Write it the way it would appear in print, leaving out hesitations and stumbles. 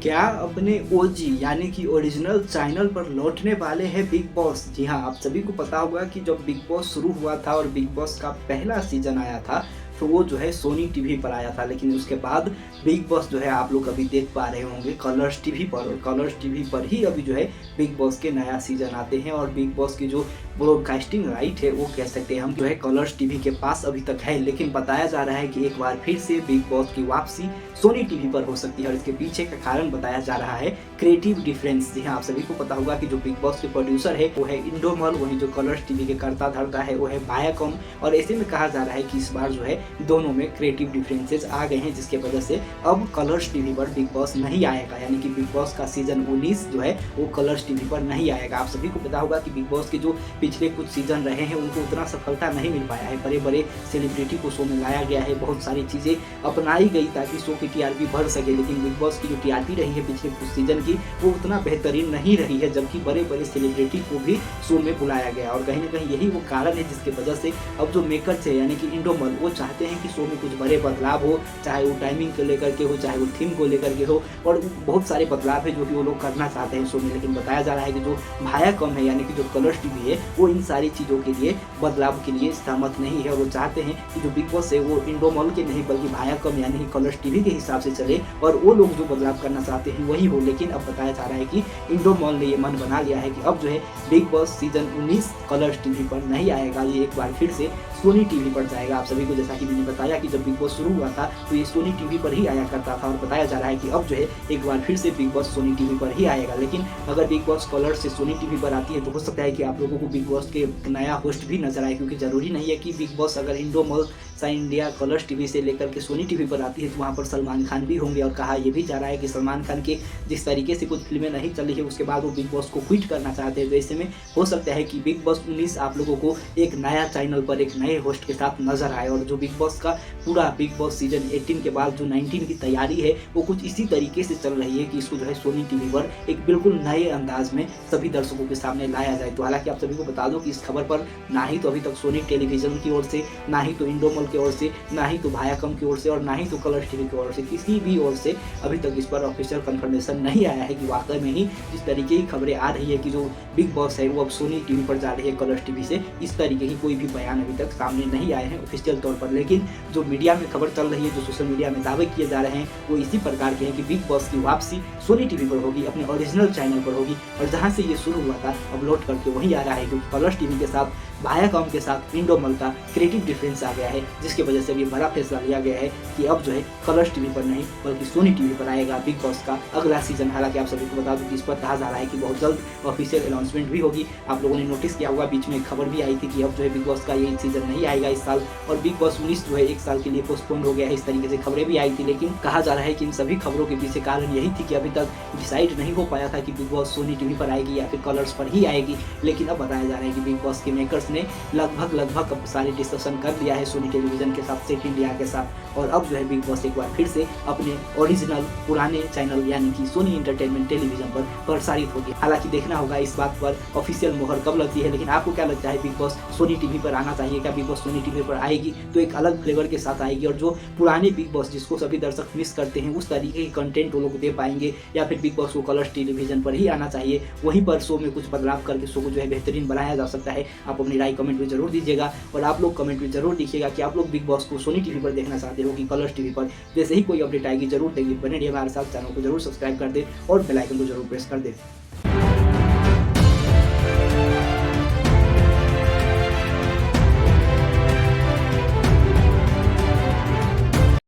क्या अपने ओजी यानी कि ओरिजिनल चैनल पर लौटने वाले हैं बिग बॉस। जी हाँ, आप सभी को पता होगा कि जब बिग बॉस शुरू हुआ था और बिग बॉस का पहला सीजन आया था तो वो जो है सोनी टीवी पर आया था, लेकिन उसके बाद बिग बॉस जो है आप लोग अभी देख पा रहे होंगे कलर्स टीवी पर, और कलर्स टीवी पर ही अभी जो है बिग बॉस के नया सीजन आते हैं। और बिग बॉस की जो ब्रॉडकास्टिंग राइट है वो कह सकते हैं हम जो है कलर्स टीवी के पास अभी तक है, लेकिन बताया जा रहा है कि एक बार फिर से बिग बॉस की वापसी सोनी टीवी पर हो सकती है। और इसके पीछे का कारण बताया जा रहा है क्रिएटिव डिफरेंस। जी हाँ, आप सभी को पता होगा कि जो बिग बॉस के प्रोड्यूसर है वो है इंडोमल, वहीं जो कलर्स टीवी के करता धरता है वो है वायाकॉम। और ऐसे में कहा जा रहा है कि इस बार जो है दोनों में क्रिएटिव डिफरेंसेस आ गए हैं, जिसके वजह से अब कलर्स टीवी पर बिग बॉस नहीं आएगा, यानी कि बिग बॉस का सीजन 19 जो है वो कलर्स टीवी पर नहीं आएगा। आप सभी को पता होगा कि बिग बॉस के जो पिछले कुछ सीजन रहे हैं उनको उतना सफलता नहीं मिल पाया है। बड़े बड़े सेलिब्रिटी को शो में लाया गया है, बहुत सारी चीज़ें अपनाई गई ताकि शो की टीआरपी बढ़ सके, लेकिन बिग बॉस की जो टीआरपी रही है पिछले कुछ सीजन की वो उतना बेहतरीन नहीं रही है, जबकि बड़े बड़े सेलिब्रिटी को भी शो में बुलाया गया। और कहीं ना कहीं यही वो कारण है जिसके वजह से अब जो मेकर्स है यानी कि इंडोमल वो चाहते हैं कि शो में कुछ बड़े बदलाव हो, चाहे वो टाइमिंग को लेकर के हो, चाहे वो थीम को लेकर के हो, और बहुत सारे बदलाव है जो कि वो लोग करना चाहते हैं शो में। लेकिन बताया जा रहा है कि जो वायाकॉम है यानी कि जो कलर्स टीवी है वो इन सारी चीज़ों के लिए बदलाव के लिए सहमत नहीं है, और वो चाहते हैं कि जो बिग बॉस है वो इंडोमल के नहीं बल्कि वायाकॉम यानी कि कलर्स टीवी के हिसाब से चले, और वो लोग जो बदलाव करना चाहते हैं वही हो। लेकिन अब बताया जा रहा है कि इंडोमल ने ये मन बना लिया है कि अब जो है big boss season 19 Colors TV पर नहीं आएगा, ये एक बार फिर से सोनी टीवी पर जाएगा। आप सभी को जैसा कि मैंने बताया कि जब बिग बॉस शुरू हुआ था तो ये सोनी टीवी पर ही आया करता था, और बताया जा रहा है कि अब जो है एक बार फिर से बिग बॉस सोनी टीवी पर ही आएगा। लेकिन अगर बिग बॉस कलर से सोनी टीवी पर आती है तो हो सकता है कि आप लोगों को बिग बॉस के नया होस्ट भी नजर आए, क्योंकि जरूरी नहीं है कि बिग बॉस अगर इंडोमल इंडिया कलर्स टीवी से लेकर के सोनी टीवी पर आती है तो वहाँ पर सलमान खान भी होंगे। और कहा यह भी जा रहा है कि सलमान खान के जिस तरीके से कुछ फिल्में नहीं चली है उसके बाद वो बिग बॉस को क्विट करना चाहते हैं, तो ऐसे में हो सकता है कि बिग बॉस 19 आप लोगों को एक नया चैनल पर एक नए होस्ट के साथ नजर आए। और जो बिग बॉस का पूरा बिग बॉस सीजन 18 के बाद जो 19 की तैयारी है वो कुछ इसी तरीके से चल रही है कि इसको जो है सोनी टीवी पर एक बिल्कुल नए अंदाज में सभी दर्शकों के सामने लाया जाए। तो हालांकि आप सभी को बता दो कि इस खबर पर ना ही तो अभी तक सोनी टेलीविजन की ओर से, ना ही तो इंडोमल की ओर से, ना ही तो वायाकॉम की ओर से, और ना ही तो कलर्स टीवी की ओर से, किसी भी ओर से अभी तक इस पर ऑफिशियल कंफर्मेशन नहीं आया है कि वाकई में ही जिस तरीके की खबरें आ रही है कि जो बिग बॉस है वो अब सोनी टीवी पर जा रही है कलर्स टीवी से, इस तरीके की कोई भी बयान अभी तक सामने नहीं आए हैं ऑफिशियल तौर पर। लेकिन जो मीडिया में खबर चल रही है, जो सोशल मीडिया में दावे किए जा रहे हैं वो इसी प्रकार के हैं कि बिग बॉस की वापसी सोनी टीवी पर होगी, अपने ओरिजिनल चैनल पर होगी, और जहां से ये शुरू हुआ था अब लौट करके वही आ रहा है, क्योंकि कलर्स टीवी के साथ वायाकॉम के साथ इंडोमल का क्रिएटिव डिफरेंस आ गया है, जिसकी वजह से अब ये बड़ा फैसला लिया गया है कि अब जो है कलर्स टीवी पर नहीं बल्कि सोनी टीवी पर आएगा बिग बॉस का अगला सीजन। हालांकि आप सभी को बता दूं कि इस पर कहा जा रहा है कि बहुत जल्द ऑफिशियल अनाउंसमेंट भी होगी। आप लोगों ने नोटिस किया होगा बीच में एक खबर भी आई थी कि अब जो है बिग बॉस का ये सीजन नहीं आएगा इस साल, और बिग बॉस 19 जो है एक साल के लिए पोस्टपोन हो गया है, इस तरीके से खबरें भी आई थी। लेकिन कहा जा रहा है कि इन सभी खबरों के पीछे कारण यही थी कि अभी तक डिसाइड नहीं हो पाया था कि बिग बॉस सोनी टीवी पर आएगी या फिर कलर्स पर ही आएगी। लेकिन अब बताया जा रहा है कि बिग बॉस के मेकर्स ने लगभग अब सारे डिस्कशन कर लिया है सोनी टेलीविजन के साथ, सेट इंडिया के साथ, और अब जो है बिग बॉस एक बार फिर से अपने ओरिजिनल पुराने चैनल यानी कि सोनी एंटरटेनमेंट टेलीविजन पर प्रसारित होगी। हालांकि देखना होगा इस बात पर ऑफिशियल मोहर कब लगती है। लेकिन आपको क्या लगता है, बिग बॉस सोनी टीवी पर आना चाहिए क्या? बिग बॉस सोनी टीवी पर आएगी तो एक अलग फ्लेवर के साथ आएगी, और जो पुराने बिग बॉस जिसको सभी दर्शक मिस करते हैं उस तरीके की कंटेंट वो लोग दे पाएंगे, या फिर बिग बॉस को कलर्स टेलीविजन पर ही आना चाहिए, वहीं पर शो में कुछ बदलाव करके शो को जो है बेहतरीन बनाया जा सकता है। आप अपनी राय कमेंट में जरूर दीजिएगा, और आप लोग कमेंट में जरूर लिखिएगा कि आप लोग बिग बॉस को सोनी टीवी पर देखना चाहते हो कि कलर्स टीवी पर। जैसे ही कोई अपडेट आएगी जरूर देंगे, बने रहिए हमारे साथ, चैनल को जरूर सब्सक्राइब कर दे और बेल आइकन को जरूर प्रेस कर दे।